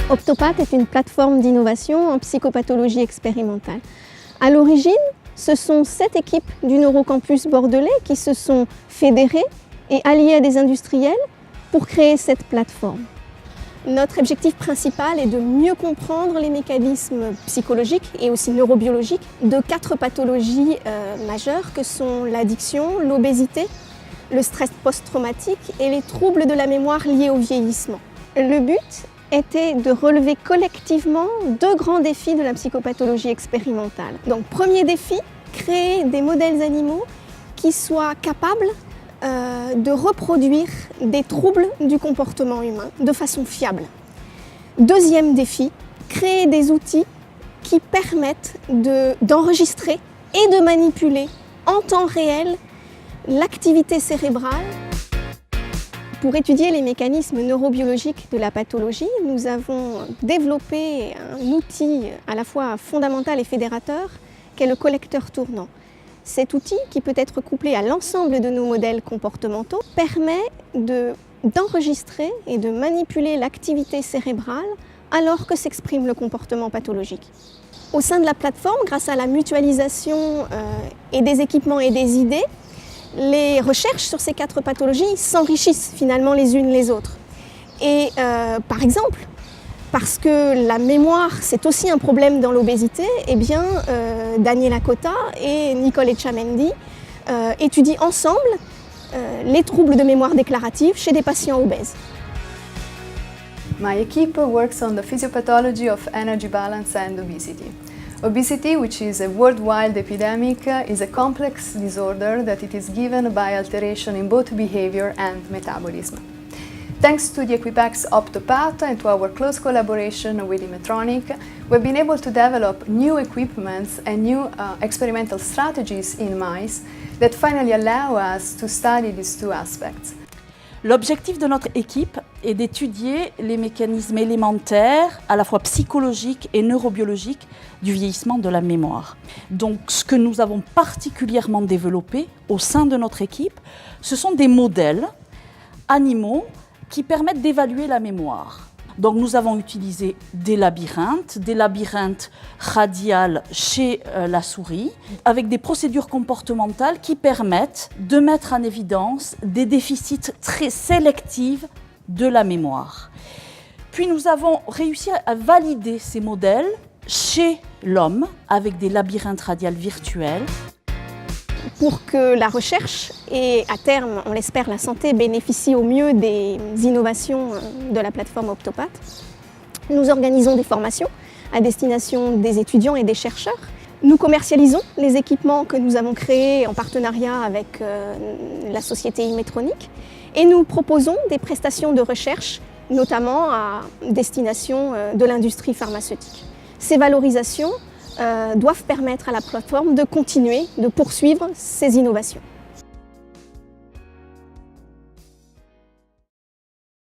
Optopath est une plateforme d'innovation en psychopathologie expérimentale. À l'origine, ce sont 7 équipes du Neurocampus bordelais qui se sont fédérées et alliées à des industriels pour créer cette plateforme. Notre objectif principal est de mieux comprendre les mécanismes psychologiques et aussi neurobiologiques de 4 pathologies majeures que sont l'addiction, l'obésité, le stress post-traumatique et les troubles de la mémoire liés au vieillissement. Le but était de relever collectivement 2 grands défis de la psychopathologie expérimentale. Donc, premier défi, créer des modèles animaux qui soient capables de reproduire des troubles du comportement humain de façon fiable. Deuxième défi, créer des outils qui permettent d'enregistrer et de manipuler en temps réel l'activité cérébrale. Pour étudier les mécanismes neurobiologiques de la pathologie, nous avons développé un outil à la fois fondamental et fédérateur qu'est le collecteur tournant. Cet outil, qui peut être couplé à l'ensemble de nos modèles comportementaux, permet d'enregistrer et de manipuler l'activité cérébrale alors que s'exprime le comportement pathologique. Au sein de la plateforme, grâce à la mutualisation et des équipements et des idées, les recherches sur ces 4 pathologies s'enrichissent finalement les unes les autres. Et par exemple, parce que la mémoire, c'est aussi un problème dans l'obésité, eh bien, Daniela Cotta et Nicole Etchamendi étudient ensemble les troubles de mémoire déclarative chez des patients obèses. My equipe works on the physiopathology of energy balance and obesity. Obesity, which is a worldwide epidemic, is a complex disorder that it is given by alteration in both behavior and metabolism. Thanks to the Equipex Optopath and to our close collaboration with Medtronic, we've been able to develop new equipments and new experimental strategies in mice that finally allow us to study these 2 aspects. L'objectif de notre équipe est d'étudier les mécanismes élémentaires, à la fois psychologiques et neurobiologiques, du vieillissement de la mémoire. Donc, ce que nous avons particulièrement développé au sein de notre équipe, ce sont des modèles animaux qui permettent d'évaluer la mémoire. Donc, nous avons utilisé des labyrinthes radiales chez la souris, avec des procédures comportementales qui permettent de mettre en évidence des déficits très sélectifs de la mémoire. Puis nous avons réussi à valider ces modèles chez l'homme avec des labyrinthes radiales virtuels. Pour que la recherche et à terme, on l'espère, la santé bénéficie au mieux des innovations de la plateforme Optopath, nous organisons des formations à destination des étudiants et des chercheurs. Nous commercialisons les équipements que nous avons créés en partenariat avec la société Medtronic et nous proposons des prestations de recherche, notamment à destination de l'industrie pharmaceutique. Ces valorisations doivent permettre à la plateforme de continuer, de poursuivre ces innovations.